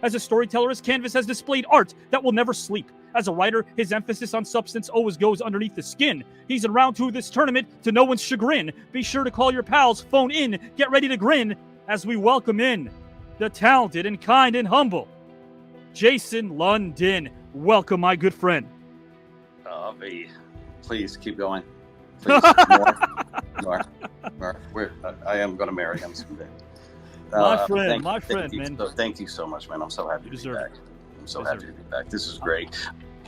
As a storyteller, his canvas has displayed art that will never sleep. As a writer, his emphasis on substance always goes underneath the skin. He's in round 2 of this tournament to no one's chagrin. Be sure to call your pals, phone in, get ready to grin as we welcome in the talented and kind and humble Jason London. Welcome, my good friend. Avi, please keep going. Please, more. I am going to marry him someday. My friend, man. Thank you so much, man. I'm so happy to be back. I'm so happy to be back. This is great.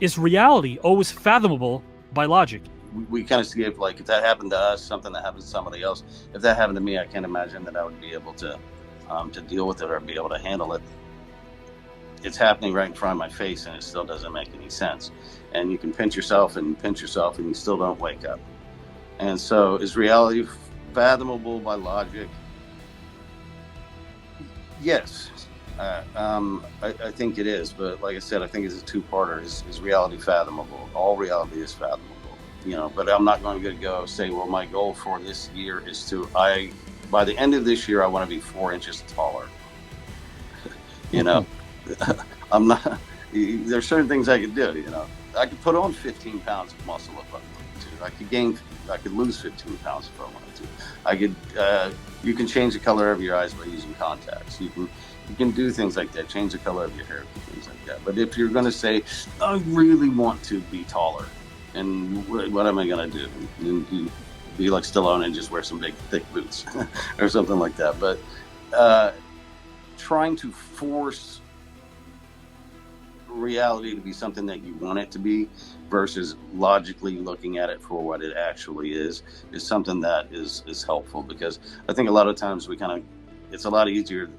Is reality always fathomable by logic? We kind of skip, like, if that happened to us, something that happened to somebody else. If that happened to me, I can't imagine that I would be able to deal with it or be able to handle it. It's happening right in front of my face, and it still doesn't make any sense. And you can pinch yourself, and you still don't wake up. And so, is reality fathomable by logic? Yes, I think it is. But like I said, I think it's a two-parter. Is reality fathomable? All reality is fathomable, But I'm not going to go say, well, my goal for this year is by the end of this year, I want to be 4 inches taller. I'm not. There's certain things I could do. I could put on 15 pounds of muscle if I wanted to. I could lose 15 pounds if I wanted to. You can change the color of your eyes by using contacts. You can do things like that. Change the color of your hair, things like that. But if you're going to say, I really want to be taller, and what am I going to do? You be like Stallone and just wear some big, thick boots or something like that. But trying to force reality to be something that you want it to be versus logically looking at it for what it actually is something that is helpful, because I think a lot of times it's a lot easier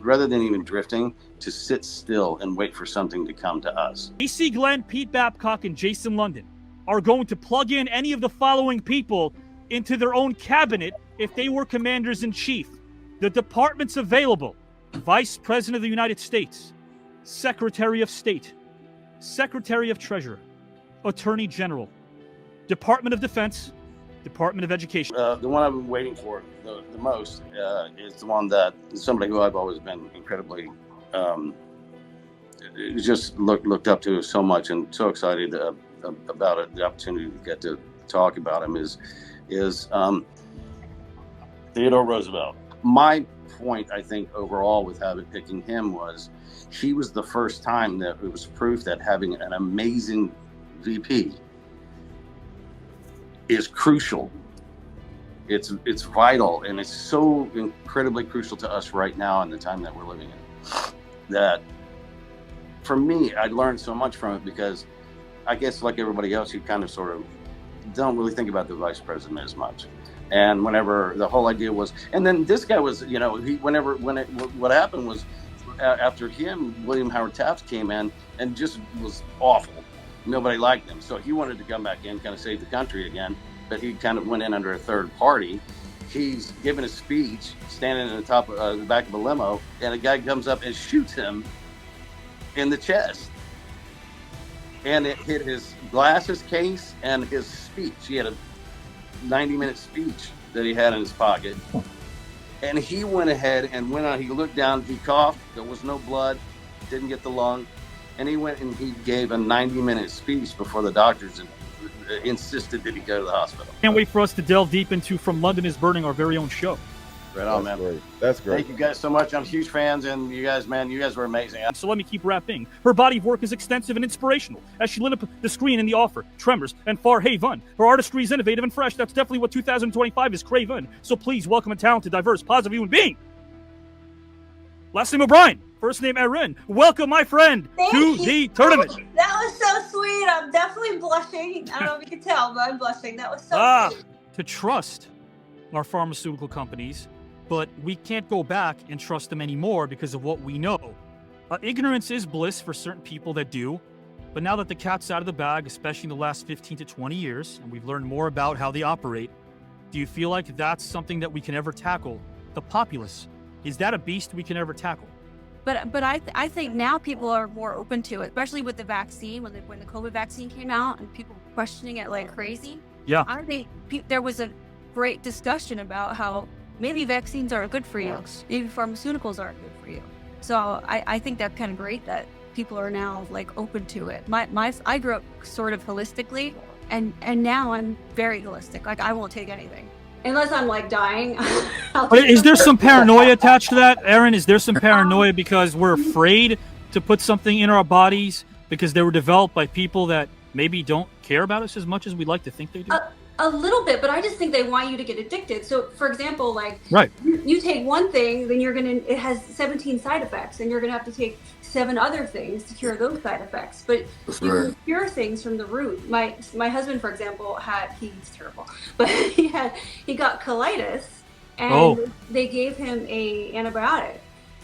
rather than even drifting to sit still and wait for something to come to us. AC Glenn, Pete Babcock, and Jason London are going to plug in any of the following people into their own cabinet if they were commanders-in-chief. The departments available: Vice President of the United States, Secretary of State, Secretary of Treasury, Attorney General, Department of Defense, Department of Education. The one I've been waiting for the most is the one that somebody who I've always been incredibly just looked up to so much and so excited about it. The opportunity to get to talk about him is Theodore Roosevelt. My point, I think, overall with picking him was he was the first time that it was proof that having an amazing VP is crucial. It's vital, and it's so incredibly crucial to us right now in the time that we're living in. That for me, I learned so much from it, because I guess like everybody else, you kind of sort of don't really think about the vice president as much. And whenever the whole idea was, and then this guy was, what happened was, after him, William Howard Taft came in and just was awful. Nobody liked him. So he wanted to come back in, kind of save the country again, but he kind of went in under a third party. He's giving a speech, standing in the back of a limo, and a guy comes up and shoots him in the chest. And it hit his glasses case and his speech. He had a 90-minute speech that he had in his pocket. And he went ahead and went on. He looked down, he coughed, there was no blood, didn't get the lung. And he went and he gave a 90-minute speech before the doctors insisted that he go to the hospital. Can't wait for us to delve deep into From London is Burning, our very own show. Right on, man. Great. That's great. Thank you guys so much. I'm huge fans, and you guys were amazing. So let me keep rapping. Her body of work is extensive and inspirational, as she lit up the screen in The Offer, Tremors, and Far Haven. Her artistry is innovative and fresh. That's definitely what 2025 is craving. So please welcome a talented, diverse, positive human being. Last name O'Brien, first name Erin. Welcome, my friend, to the tournament. That was so sweet. I'm definitely blushing. I don't know if you can tell, but I'm blushing. That was so sweet. To trust our pharmaceutical companies, but we can't go back and trust them anymore because of what we know. Ignorance is bliss for certain people that do, but now that the cat's out of the bag, especially in the last 15 to 20 years, and we've learned more about how they operate, do you feel like that's something that we can ever tackle? The populace, is that a beast we can ever tackle? But I think now people are more open to it, especially with the vaccine, when the COVID vaccine came out and people were questioning it like crazy. Yeah. I think there was a great discussion about how maybe vaccines aren't good for you. Maybe pharmaceuticals aren't good for you. So I think that's kind of great that people are now like open to it. I grew up sort of holistically, and now I'm very holistic. Like I won't take anything. Unless I'm like dying. But is there some paranoia attached to that, Erin? Is there some paranoia because we're afraid to put something in our bodies because they were developed by people that maybe don't care about us as much as we'd like to think they do? A little bit, but I just think they want you to get addicted. So, for example, like Right. you take one thing, then it has 17 side effects, and you're gonna have to take 7 other things to cure those side effects. But That's you right. can cure things from the root. My husband, for example, he's terrible, but he got colitis, and they gave him a antibiotic,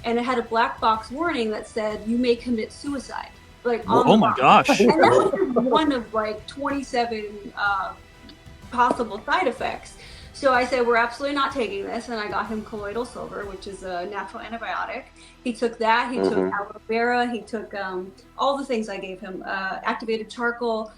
and it had a black box warning that said you may commit suicide. Like on Oh my gosh. and that was just one of like 27 possible side effects. So I said, we're absolutely not taking this. And I got him colloidal silver, which is a natural antibiotic. He took that. He took aloe vera. He took all the things I gave him, activated charcoal.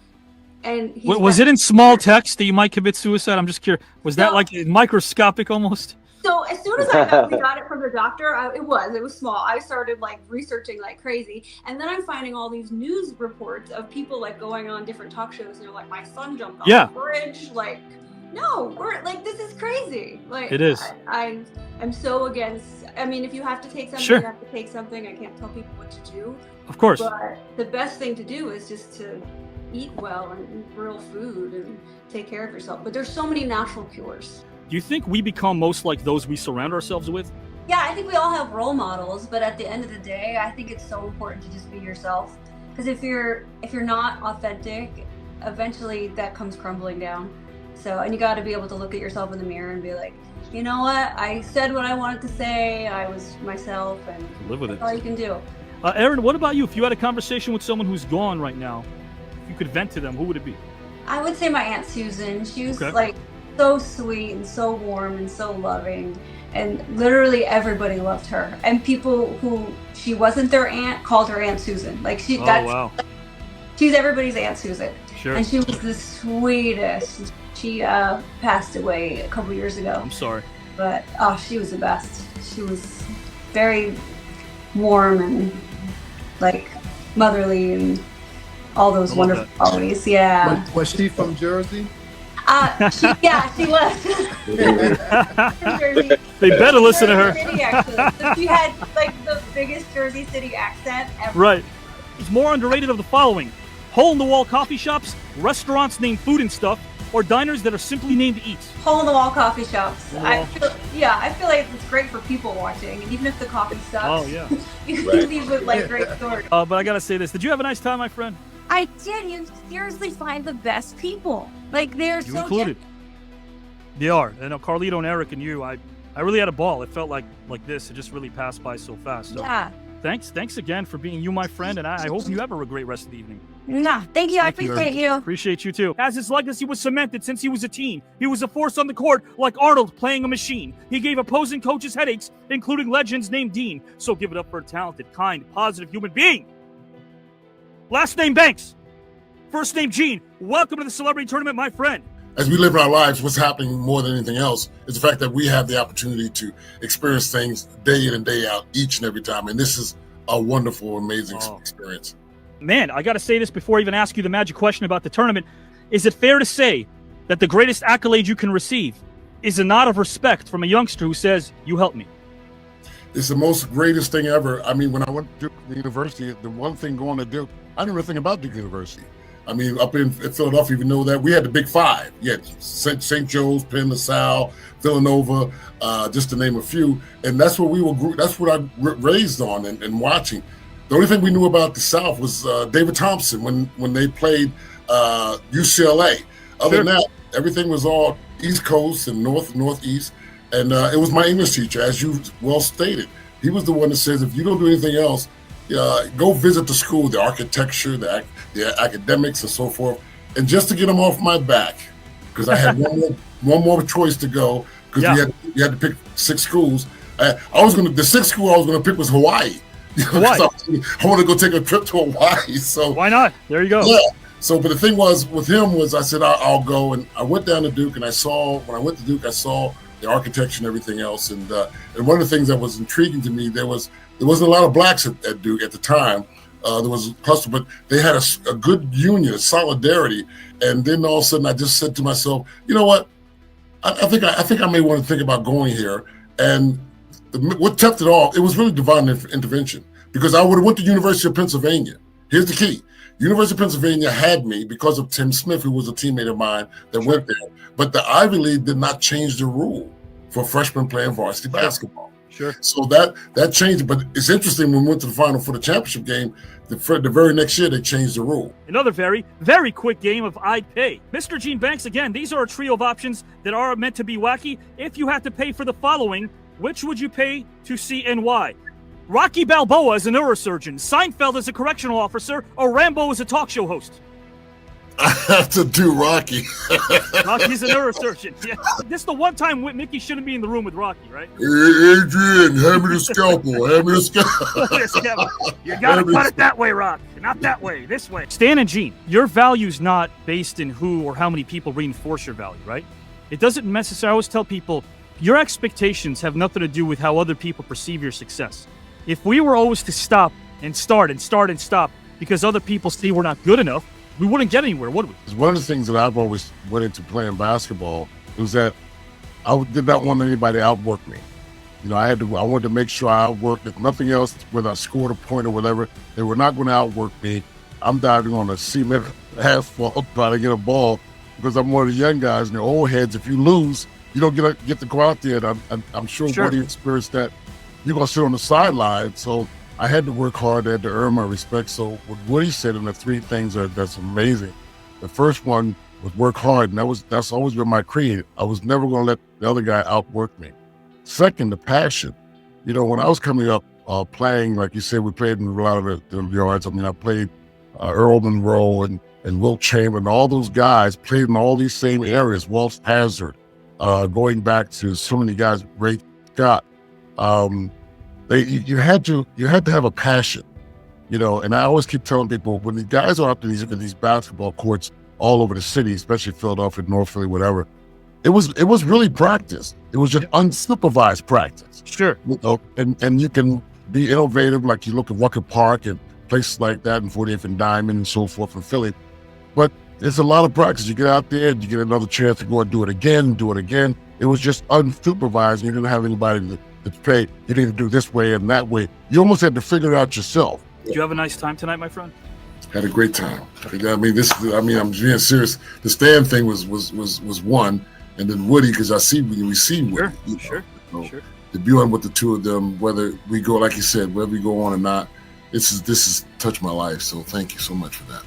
And Was it in small text that you might commit suicide? I'm just curious. Was that like microscopic almost? So as soon as we got it from the doctor, it was small. I started like researching like crazy, and then I'm finding all these news reports of people like going on different talk shows, and they're like, my son jumped off the bridge. Like, no, we're like, this is crazy. Like, it is. I'm so against. I mean, if you have to take something, Sure. you have to take something. I can't tell people what to do. Of course. But the best thing to do is just to eat well and eat real food and take care of yourself. But there's so many natural cures. Do you think we become most like those we surround ourselves with? Yeah, I think we all have role models, but at the end of the day, I think it's so important to just be yourself. Because if you're not authentic, eventually that comes crumbling down. So, and you got to be able to look at yourself in the mirror and be like, you know what? I said what I wanted to say. I was myself, and live with it. That's all you can do. Erin, what about you? If you had a conversation with someone who's gone right now, if you could vent to them, who would it be? I would say my Aunt Susan. She was like so sweet and so warm and so loving, and literally everybody loved her. And people who she wasn't their aunt called her Aunt Susan. Like she's everybody's Aunt Susan. Sure. And she was the sweetest. She passed away a couple years ago. I'm sorry. But she was the best. She was very warm and like motherly and all those wonderful qualities. Yeah. Was she from Jersey? She was. They better listen to her. City, actually. So she had like the biggest Jersey City accent ever. Right. It's more underrated of the following: hole-in-the-wall coffee shops, restaurants named Food and Stuff, or diners that are simply named Eats. Hole-in-the-wall coffee shops. I feel like it's great for people watching, and even if the coffee sucks. Oh yeah. You can leave with like great stories. But I gotta say this: did you have a nice time, my friend? I did. You seriously find the best people. Like they're You so included. They are. And Carlito and Eric and you, I really had a ball. It felt like this. It just really passed by so fast. So Yeah. Thanks again for being you, my friend, and I hope you have a great rest of the evening. Nah, thank you. I Thank you, appreciate you. Appreciate you too. As his legacy was cemented since he was a teen, he was a force on the court like Arnold playing a machine. He gave opposing coaches headaches, including legends named Dean. So give it up for a talented, kind, positive human being. Last name Banks. First name Gene. Welcome to the Celebrity Tournament, my friend. As we live in our lives, what's happening more than anything else is the fact that we have the opportunity to experience things day in and day out, each and every time. And this is a wonderful, amazing experience. Man, I got to say this before I even ask you the magic question about the tournament. Is it fair to say that the greatest accolade you can receive is a nod of respect from a youngster who says, you helped me? It's the most greatest thing ever. I mean, when I went to Duke University, the one thing going to Duke, I knew nothing about Duke University. I mean, up in Philadelphia, even though that we had the Big Five. You had St. Joe's, Penn, LaSalle, Villanova, just to name a few. And that's what that's what I raised on and watching. The only thing we knew about the South was David Thompson when they played UCLA. Other than that, everything was all East Coast and Northeast. And it was my English teacher, as you well stated. He was the one that says, if you don't do anything else, go visit the school, the architecture, the academics, and so forth. And just to get them off my back, because I had one more choice to go, because you had to pick 6 schools. The sixth school I was going to pick was Hawaii. Hawaii. I want to go take a trip to Hawaii. So why not? There you go. Yeah. So, but the thing was with him was I said I'll go, and I went down to Duke, and when I went to Duke, I saw the architecture and everything else. And one of the things that was intriguing to me, there wasn't a lot of blacks at Duke at the time. There was a cluster, but they had a good union, a solidarity. And then all of a sudden, I just said to myself, you know what? I think I may want to think about going here. And what topped it off, it was really divine intervention, because I would have went to University of Pennsylvania. Here's the key. University of Pennsylvania had me because of Tim Smith, who was a teammate of mine that went there. But the Ivy League did not change the rule for freshmen playing varsity basketball. Sure. So that changed. But it's interesting, when we went to the final for the championship game, the very next year they changed the rule. Another very, very quick game of I'd pay. Mr. Gene Banks, again, these are a trio of options that are meant to be wacky. If you had to pay for the following, which would you pay to see and why? Rocky Balboa is a neurosurgeon, Seinfeld is a correctional officer, or Rambo is a talk show host? I have to do Rocky. Rocky's a neurosurgeon. Yeah. This is the one time Mickey shouldn't be in the room with Rocky, right? Hey, Adrian, hand me the scalpel. Hand me the scalpel. You gotta cut it that way, Rock. Not that way, this way. Stan and Gene, your value's not based in who or how many people reinforce your value, right? It doesn't necessarily, I always tell people, your expectations have nothing to do with how other people perceive your success. If we were always to stop and start and start and stop because other people see we're not good enough, we wouldn't get anywhere, would we? One of the things that I've always went into playing basketball was that I did not want anybody to outwork me. You know, I wanted to make sure I outworked, if nothing else, whether I scored a point or whatever, they were not going to outwork me. I'm diving on a cement asphalt trying to get a ball because I'm one of the young guys and the old heads. If you lose, you don't get to go out there. And I'm sure Woody experienced that. You're going to sit on the sideline. So I had to work hard. I had to earn my respect. So what Woody said, and the three things that's amazing. The first one was work hard, and that's always been my creed. I was never going to let the other guy outwork me. Second, the passion. You know, when I was coming up playing, like you said, we played in a lot of the yards. I mean, I played Earl Monroe and Wilt Chamberlain. All those guys played in all these same areas. Walt Hazard, going back to so many guys, Ray Scott. You had to have a passion, you know. And I always keep telling people, when the guys are out in these basketball courts all over the city, especially Philadelphia, North Philly, whatever, it was really practice. It was just unsupervised practice. Sure. You know, and you can be innovative, like you look at Rucker Park and places like that, and 48th and Diamond and so forth in Philly. But it's a lot of practice. You get out there and you get another chance to go and do it again. It was just unsupervised. You didn't have anybody to pay. You need to do this way and that way. You almost had to figure it out yourself. Did you have a nice time tonight, my friend? Had a great time. I mean, I'm being serious. The Stan thing was one, and then Woody, because we see Woody. Sure. Debuting with the two of them, whether we go, like you said, whether we go on or not, this has touched my life. So thank you so much for that.